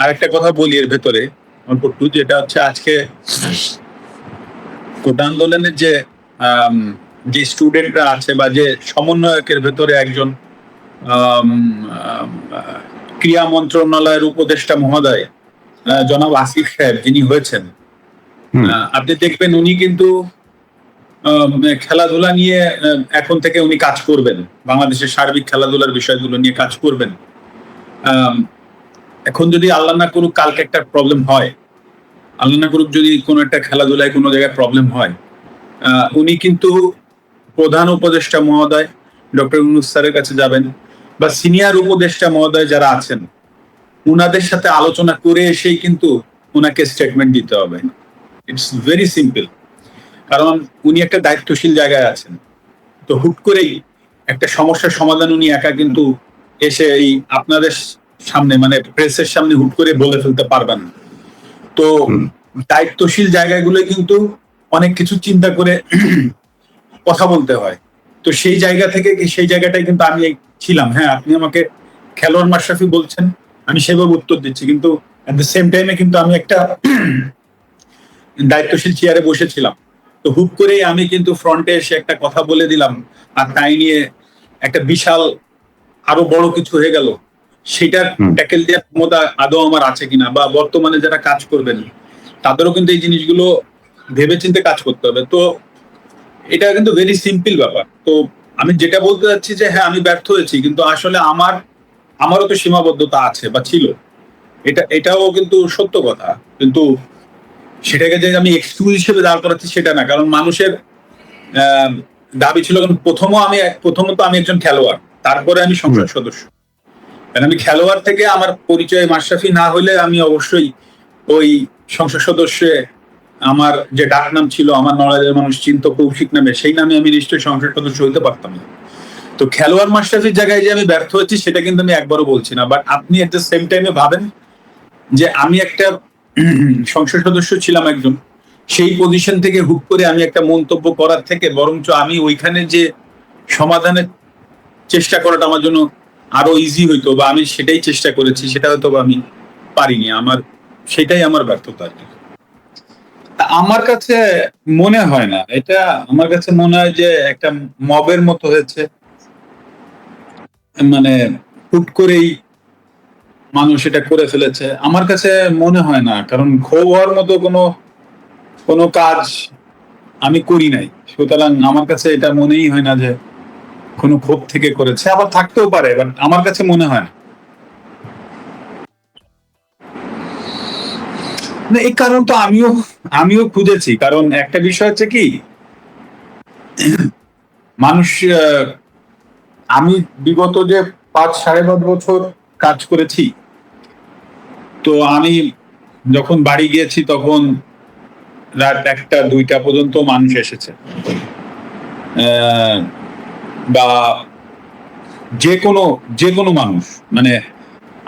আরেকটা কথা বলি এর ভেতরে অল্প একটু, যেটা হচ্ছে আজকে কোটা আন্দোলনের আম, যে স্টুডেন্টরা আছে বা যে সমন্বয়কের ভেতরে একজন আম, আম, আহ, ক্রীড়া মন্ত্রণালয়ের উপদেষ্টা মহোদয় জনাব আসিফ সাহেব যিনি হয়েছেন, হুম। আপনি দেখবেন উনি কিন্তু খেলাধুলা নিয়ে এখন থেকে উনি কাজ করবেন, বাংলাদেশের সার্বিক খেলাধুলার বিষয়গুলো নিয়ে কাজ করবেন। আম, এখন যদি আল্লাহ না করুক কালকে একটা প্রবলেম হয়, আল্লাহ না করুক যদি কোনো একটা খেলাধুলায় কোনো জায়গায় প্রবলেম হয়, উনি কিন্তু প্রধান উপদেষ্টা মহোদয় ডক্টর ইউনূস স্যারের কাছে যাবেন, বা সিনিয়র উপদেষ্টা মহোদয় যারা আছেন উনাদের সাথে আলোচনা করে এসেই কিন্তু উনাকে স্টেটমেন্ট দিতে হবে। It's very simple. কারণ উনি একটা দায়িত্বশীল জায়গায় আছেন, তো হুট করেই একটা সমস্যার সমাধান উনি একা কিন্তু এসে এই আপনাদের সামনে মানে প্রেসের সামনে হুট করে বলে ফেলতে পারবেন না। তো দায়িত্বশীল জায়গাগুলো কিন্তু অনেক কিছু চিন্তা করে কথা বলতে হয়। তো সেই জায়গা থেকে সেই জায়গাটাই কিন্তু আমি ছিলাম। হ্যাঁ, আপনি আমাকে খেলোয়াড় মাশরাফি বলছেন, আমি সেভাবে উত্তর দিচ্ছি, কিন্তু এট দ্য সেম টাইমে কিন্তু আমি একটা দায়িত্বশীল চেয়ারে বসেছিলাম। তো হুট করেই আমি কিন্তু ফ্রন্টে এসে একটা কথা বলে দিলাম, আর তাই নিয়ে একটা বিশাল আরো বড় কিছু হয়ে গেল। সেটার ট্যাকেল দেওয়ার ক্ষমতা আদৌ আমার আছে কিনা, বা বর্তমানে যারা কাজ করবেন তাদেরও কিন্তু এই জিনিসগুলো ভেবেচিন্তে কাজ করতে হবে। তো এটা কিন্তু ভেরি সিম্পল ব্যাপার। তো আমি যেটা বলতে চাচ্ছি যে হ্যাঁ আমি ব্যর্থ হয়েছি, কিন্তু আসলে আমারও তো সীমাবদ্ধতা আছে বা ছিল। এটাও কিন্তু সত্য কথা। কিন্তু সেটাকে যে আমি এক্সকিউজ হিসেবে দাঁড় করাচ্ছি সেটা না, কারণ মানুষের আহ, দাবি ছিল, কারণ প্রথমত আমি একজন খেলোয়াড়, তারপরে আমি সংসদ সদস্য। কারণ আমি খেলোয়াড় থেকে আমার পরিচয় মাশরাফি না হলে আমি অবশ্যই ওই সংসদ সদস্যে আমার যে ডাক নাম ছিল, আমার নড়াইলের মানুষ চিন্ত কৌশিক নামে, সেই নামে আমি নিশ্চয়ই সংসদ সদস্য হইতে পারতাম না। তো খেলোয়াড় মাশরাফির জায়গায় যে আমি ব্যর্থ হয়েছি সেটা কিন্তু আমি একবারও বলছি না। বাট আপনি এট দ্য সেম টাইমে ভাবেন যে আমি একটা সংসদ সদস্য ছিলাম একজন, সেই পজিশন থেকে হুট করে আমি একটা মন্তব্য করার থেকে বরঞ্চ আমি ওইখানে যে সমাধানের চেষ্টা করাটা আমার জন্য আরো ইজি হইতো, বা আমি সেটাই চেষ্টা করেছি, সেটা হয়তো বা আমি পারিনি। সেটাই আমার ব্যর্থতা আর কি। আমার কাছে মনে হয় না এটা, আমার কাছে মনে হয় যে একটা মবের মতো হয়েছে, মানে হুট করেই মানুষ এটা করে ফেলেছে। আমার কাছে মনে হয় না, কারণ ক্ষোভ হওয়ার মতো কোনো কাজ আমি করি নাই, সুতরাং আমার কাছে এটা মনেই হয় না যে কোনো ক্ষোভ থেকে করেছে। আবার থাকতেও পারে, বাট আমার কাছে মনে হয় না। না, এই কারণ তো আমিও খুঁজেছি। কারণ একটা বিষয় হচ্ছে কি, মানুষ আমি বিগত যে 5 সাড়ে 5 বছর কাজ করেছি, তো আমি যখন বাড়ি গিয়েছি তখন রাত 1টা 2টা পর্যন্ত মানুষ এসেছে। বা যে কোনো মানুষ, মানে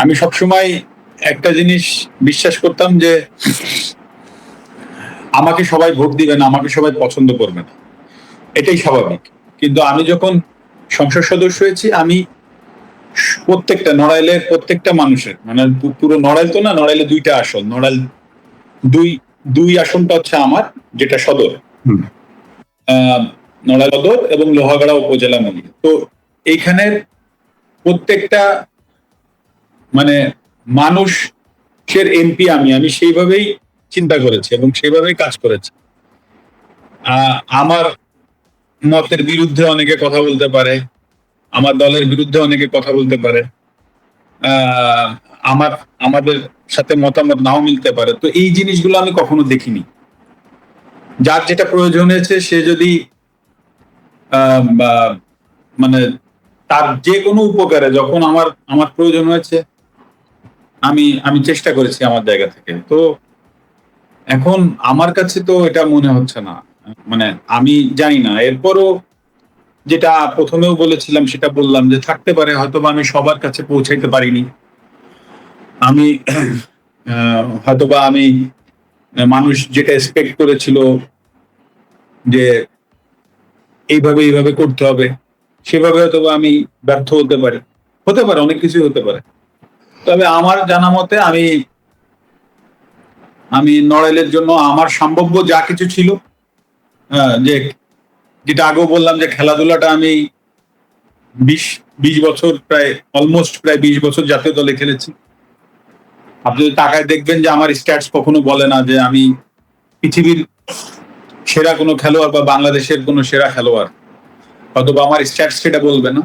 আমি সবসময় একটা জিনিস বিশ্বাস করতাম যে আমাকে সবাই ভোট দিবে না, আমাকে সবাই পছন্দ করবে না, এটাই স্বাভাবিক। কিন্তু আমি যখন সংসদ সদস্য হয়েছি, আমি প্রত্যেকটা নড়াইলের প্রত্যেকটা মানুষের, মানে পুরো নড়াইল তো না, নড়াইলে 2টা আসন, নড়াইল দুই দুই আসনটা হচ্ছে আমার, যেটা সদর, নড়াইল সদর এবং লোহাগাড়া উপজেলা মিলিয়ে। তো এইখানের প্রত্যেকটা মানে মানুষের এমপি আমি সেইভাবেই চিন্তা করেছি এবং সেইভাবেই কাজ করেছি। আমার মতের বিরুদ্ধে অনেকে কথা বলতে পারে, আমার দলের বিরুদ্ধে অনেকে কথা বলতে পারে, আহ আমাদের সাথে মতামত নাও মিলতে পারে। তো এই জিনিসগুলো আমি কখনো দেখিনি। যার যেটা প্রয়োজন হয়েছে সে যদি মানে তার যে কোনো উপকারে যখন আমার প্রয়োজন হয়েছে, আমি চেষ্টা করেছি আমার জায়গা থেকে। তো এখন আমার কাছে তো এটা মনে হচ্ছে না, মানে আমি জানি না। এরপরও যেটা প্রথমেও বলেছিলাম সেটা বললাম, যে থাকতে পারে হয়তো আমি সবার কাছে পৌঁছাইতে পারিনি। আমি হয়তোবা আমি মানুষ যেটা এক্সপেক্ট করেছিল যে এইভাবে করতে হবে, সেভাবে হয়তোবা আমি ব্যর্থ হতে পারি, অনেক কিছুই হতে পারে। তবে আমার জানা মতে আমি আমি নড়াইলের জন্য আমার সম্ভাব্য যা কিছু ছিল, যে যেটা আগেও বললাম যে খেলাধুলাটা আমি 20 বছর, অলমোস্ট প্রায় 20 বছর জাতীয় দলে খেলেছি। আপনি যদি তাকায় দেখবেন যে আমার স্ট্যাটস কখনো বলে না যে আমি পৃথিবীর সেরা কোনো খেলোয়াড় বা বাংলাদেশের কোনো সেরা খেলোয়াড়, অথবা আমার স্ট্যাটস সেটা বলবে না।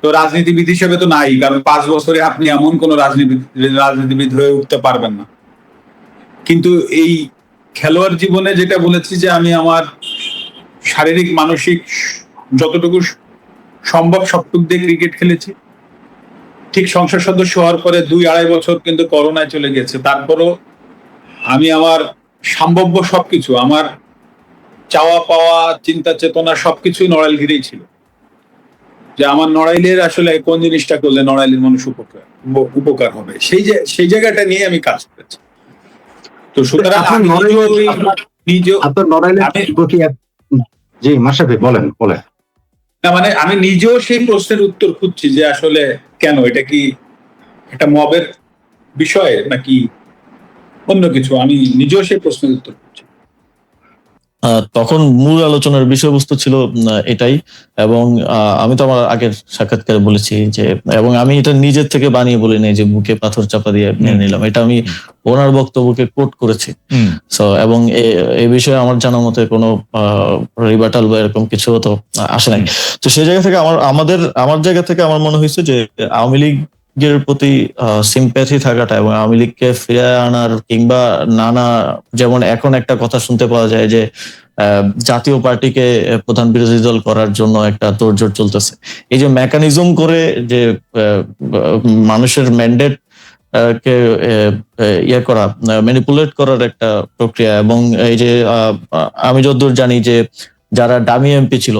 তো রাজনীতিবিদ হিসেবে তো নাই, কারণ 5 বছরে আপনি এমন কোন রাজনীতিবিদ হয়ে উঠতে পারবেন না। কিন্তু এই খেলোয়াড় জীবনে যেটা বলেছি যে আমি আমার শারীরিক মানসিক যতটুকু সম্ভব সবটুক দিয়ে ক্রিকেট খেলেছি। ঠিক সংসদ সদস্য হওয়ার পরে 2-2.5 বছর কিন্তু করোনায় চলে গেছে, তারপরও আমি আমার সম্ভাব্য সবকিছু, আমার চাওয়া পাওয়া চিন্তা চেতনা সবকিছুই নড়াইল ঘিরেই ছিল, যে আমার নড়াইলের আসলে কোন জিনিসটা করলে নড়াইলের মানুষ উপকার হবে, সেই জায়গাটা নিয়ে আমি কাজ করেছি। তো সুতরাং মানে আমি নিজেও সেই প্রশ্নের উত্তর খুঁজছি যে আসলে কেন, এটা কি একটা মবের বিষয় নাকি অন্য কিছু, আমি নিজেও সেই প্রশ্নের উত্তর খুঁজছি। তখন মূল আলোচনার বিষয়বস্তু ছিল এটাই, এবং আমি তো আমার আগের সাক্ষাৎকারে বলেছি যে, এবং আমি এটা নিজের থেকে বানিয়ে বলি নাই যে বুকে পাথর চাপা দিয়ে নিয়ে নিলাম, এটা আমি ওনার বক্তব্যকে কোট করেছি। সো এবং এই বিষয়ে আমার জানা মতে কোনো রিবাটাল বা এরকম কিছু তো আসে নাই। তো সেই জায়গা থেকে আমার জায়গা থেকে আমার মনে হয়েছে যে আওয়ামী লীগের প্রতি সিম্প্যাথি থাকাটা এবং আওয়ামী লীগকে ফিরে আনার কিংবা নানা, যেমন এখন একটা কথা শুনতে পাওয়া যায় যে জাতীয় পার্টিকে প্রধান বিরোধী দল করার জন্য একটা তোড়জোড় চলতেছে। এই যে মেকানিজম করে যে মানুষের ম্যান্ডেট কে ইয়ে করা, ম্যানিপুলেট করার একটা প্রক্রিয়া, এবং এই যে আমি যতদূর জানি যে যারা ডামি এমপি ছিল,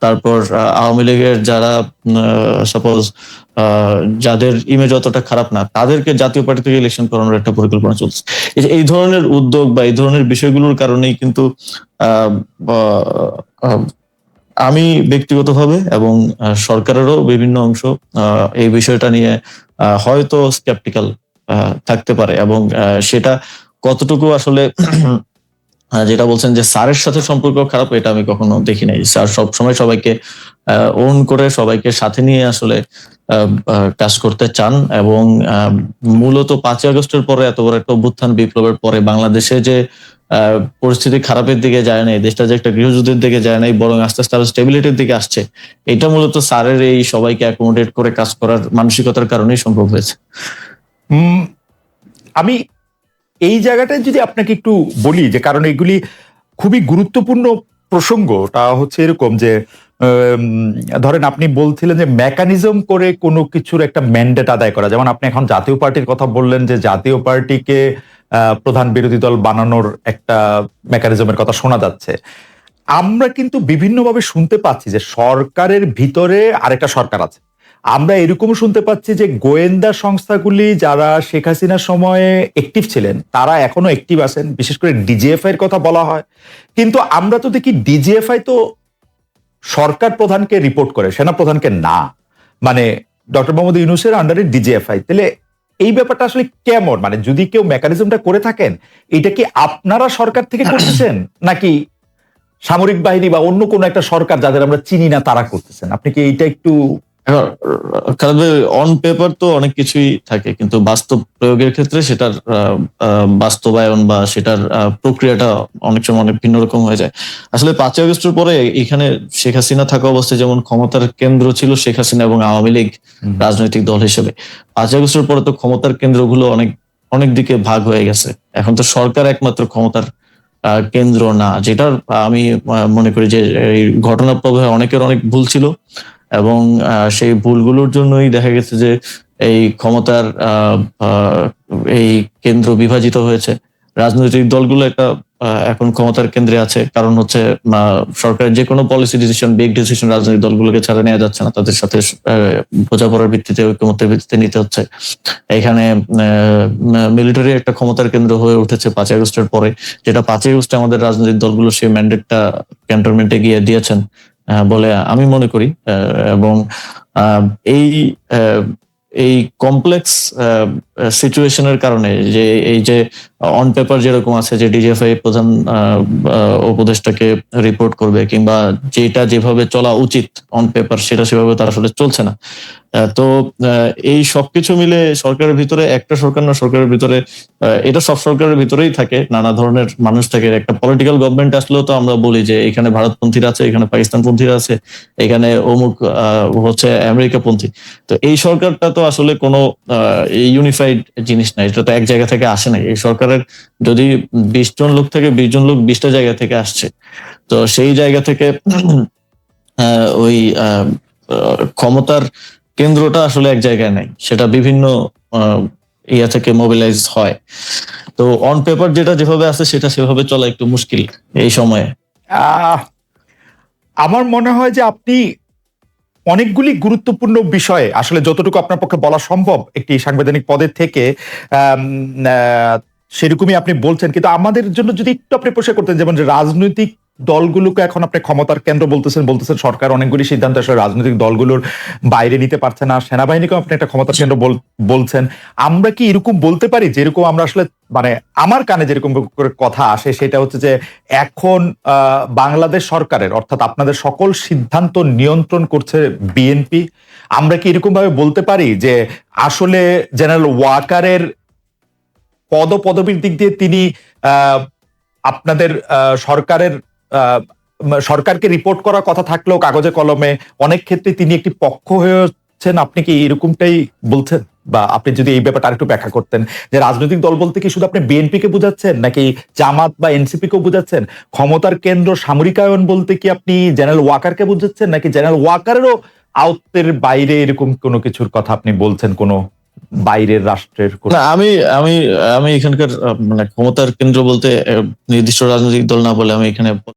তারপর আওয়ামী লীগের যারা সাপোজ যাদের ইমেজ অতটা খারাপ না, তাদেরকে জাতীয় পার্টি থেকে ইলেকশন করানোর একটা পরিকল্পনা চলছে। এই ধরনের উদ্যোগ বা এই ধরনের বিষয়গুলোর কারণেই কিন্তু আমি ব্যক্তিগতভাবে এবং সরকারেরও বিভিন্ন অংশ এই বিষয়টা নিয়ে হয়তো স্কেপটিক্যাল থাকতে পারে, এবং সেটা কতটুকু আসলে যেটা বলছেন যে স্যারের সাথে সম্পর্ক খারাপ, এটা আমি কখনো দেখি নাই। স্যার সবসময় সবাইকে ওন করে সবাইকে সাথে নিয়ে আসলে কাজ করতে চান, এবং মূলত 5ই আগস্টের পরে এত বড় একটা অভ্যুত্থান বিপ্লবের পরে বাংলাদেশে যে পরিস্থিতি খারাপের দিকে যায় নাই, দেশটা যে একটা গৃহযুদ্ধের দিকে যায় নাই, বরং আস্তে আস্তে আরো স্টেবিলিটির দিকে আসছে, এটা মূলত স্যারের এই সবাইকে অ্যাকোমোডেট করে কাজ করার মানসিকতার কারণেই সম্ভব হয়েছে। আমি এই জায়গাটায় যদি আপনাকে একটু বলি, যে কারণ এগুলি খুবই গুরুত্বপূর্ণ প্রসঙ্গটা হচ্ছে এরকম যে ধরেন আপনি বলছিলেন যে মেকানিজম করে কোনো কিছুর একটা ম্যান্ডেট আদায় করা, যেমন আপনি এখন জাতীয় পার্টির কথা বললেন যে জাতীয় পার্টিকে প্রধান বিরোধী দল বানানোর একটা মেকানিজমের কথা শোনা যাচ্ছে। আমরা কিন্তু বিভিন্নভাবে শুনতে পাচ্ছি যে সরকারের ভিতরে আরেকটা সরকার আছে। আমরা এরকম শুনতে পাচ্ছি যে গোয়েন্দা সংস্থাগুলি যারা শেখ হাসিনার সময়ে অ্যাক্টিভ ছিলেন তারা এখনো অ্যাক্টিভ আছেন, বিশেষ করে ডিজিএফআই এর কথা বলা হয়। কিন্তু আমরা তো দেখি ডিজিএফআই তো সরকার প্রধানকে রিপোর্ট করে, সেনা প্রধানকে না। মানে ডক্টর মোহাম্মদ ইউনূসের আন্ডারে ডিজিএফআই। তাহলে এই ব্যাপারটা আসলে কেমন? মানে যদি কেউ মেকানিজমটা করে থাকেন, এটা কি আপনারা সরকার থেকে করতেছেন নাকি সামরিক বাহিনী বা অন্য কোনো একটা সরকার যাদের আমরা চিনি না তারা করতেছেন? আপনি কি এইটা একটু অন পেপার তো অনেক কিছুই থাকে, কিন্তু বাস্তব প্রয়োগের ক্ষেত্রে সেটার বাস্তবায়ন বা সেটার প্রক্রিয়াটা অনেক সময় অনেক ভিন্ন রকম হয়ে যায়। আসলে 5ই আগস্টের পরে এখানে শেখ হাসিনা থাকা অবস্থায় যেমন ক্ষমতার কেন্দ্র ছিল শেখ হাসিনা এবং আওয়ামী লীগ রাজনৈতিক দল হিসেবে, 5ই আগস্টের পরে তো ক্ষমতার কেন্দ্রগুলো অনেক দিকে ভাগ হয়ে গেছে। এখন তো সরকার একমাত্র ক্ষমতার কেন্দ্র না, যেটার আমি মনে করি যে এই ঘটনা প্রবাহে অনেকের অনেক ভুল ছিল, এবং সেই ভুলগুলোর জন্যই দেখা গেছে যে এই ক্ষমতার এই কেন্দ্র বিভাজিত হয়েছে। রাজনৈতিক দলগুলো একটা এখন ক্ষমতার কেন্দ্রে আছে, কারণ হচ্ছে সরকারের যে কোনো পলিসি ডিসিশন, বিগ ডিসিশন রাজনৈতিক দলগুলোকে ছাড়া নেওয়া যাচ্ছে না, তাদের সাথে বোঝাপড়ার ভিত্তিতে, ঐক্যমত্যের ভিত্তিতে নিতে হচ্ছে। এখানে মিলিটারি একটা ক্ষমতার কেন্দ্র হয়ে উঠেছে 5ই আগস্টের পরে, যেটা 5ই আগস্টে আমাদের রাজনৈতিক দলগুলো সেই ম্যান্ডেটটা ক্যান্টনমেন্টে গিয়ে দিয়েছেন বলে আমি মনে করি। এবং এই কমপ্লেক্স সিচুয়েশনের কারণে যে এই যে অন পেপার যেরকম আছে যে ডিজিএফআই প্রধান উপদেষ্টাকে রিপোর্ট করবে কিংবা যেটা যেভাবে চলা উচিত অন পেপার সেটা সেভাবে তার আসলে চলছে না। তো এই সবকিছু মিলে সরকারের ভিতরে, একটা সরকার না, সরকারের ভিতরে এটা সব সরকারের ভিতরেই থাকে, নানা ধরনের মানুষ থাকে। একটা পলিটিক্যাল গভর্নমেন্ট আসলেও তো আমরা বলি যে এখানে ভারতপন্থীরা আছে, এখানে পাকিস্তানপন্থীরা আছে, এখানে অমুক হচ্ছে আমেরিকাপন্থী। তো এই সরকারটা তো আসলে কোনো ইউনিফাইড জিনিস না, এটা তো এক জায়গা থেকে আসে নাই। এই সরকারের যদি 20 জন লোক থেকে 20 জন লোক 20টা জায়গা থেকে আসছে, তো সেই জায়গা থেকে ওই ক্ষমতার কেন্দ্রটা আসলে এক জায়গায় নাই, সেটা বিভিন্ন ইয়া থেকে মোবিলাইজ হয়। তো অন পেপার যেটা যেভাবে আছে সেটা সেভাবে চলা একটু মুশকিল এই সময়ে। আমার মনে হয় যে আপনি অনেকগুলি গুরুত্বপূর্ণ বিষয়ে আসলে যতটুকু আপনার পক্ষে বলা সম্ভব একটি সাংবিধানিক পদের থেকে সেরকমই আপনি বলছেন, কিন্তু আমাদের জন্য যদি একটু আপনি প্রশ্ন করতেন, যেমন যে রাজনৈতিক দলগুলোকে এখন আপনি ক্ষমতার কেন্দ্র বলতেছেন সরকার অনেকগুলি সিদ্ধান্ত আসলে রাজনৈতিক দলগুলোর বাইরে নিতে পারছে না, সেনাবাহিনীকেও আপনি একটা ক্ষমতার কেন্দ্র বলছেন। আমরা কি এরকম বলতে পারি যেরকম আমরা আসলে মানে আমার কানে যেরকম করে কথা আসে সেটা হচ্ছে যে এখন বাংলাদেশ সরকারের অর্থাৎ আপনাদের সকল সিদ্ধান্ত নিয়ন্ত্রণ করছে বিএনপি? আমরা কি এরকম ভাবে বলতে পারি যে আসলে জেনারেল ওয়াকারের পদপদবীর দিক দিয়ে তিনি আপনাদের সরকারকে রিপোর্ট করার কথা থাকলেও কাগজে কলমে অনেক ক্ষেত্রে তিনি একটি পক্ষ হয়েছেন? আপনি কি এরকমটাই বলছেন? বা আপনি যদি এই ব্যাপারটা আরেকটু ব্যাখ্যা করতেন যে রাজনৈতিক দল বলতে কি শুধু আপনি বিএনপি কে বুঝাচ্ছেন নাকি জামাত বা এনসিপি কেও বুঝাচ্ছেন? ক্ষমতার কেন্দ্র সামরিকায়ন বলতে কি আপনি জেনারেল ওয়াকারকে বুঝাচ্ছেন নাকি জেনারেল ওয়াকারেরও আওত্তের বাইরে এরকম কোনো কিছুর কথা আপনি বলছেন, কোনো বাইরের রাষ্ট্রের? না, আমি আমি আমি এখানকার মানে ক্ষমতার কেন্দ্র বলতে নির্দিষ্ট রাজনৈতিক দল না বলে আমি এখানে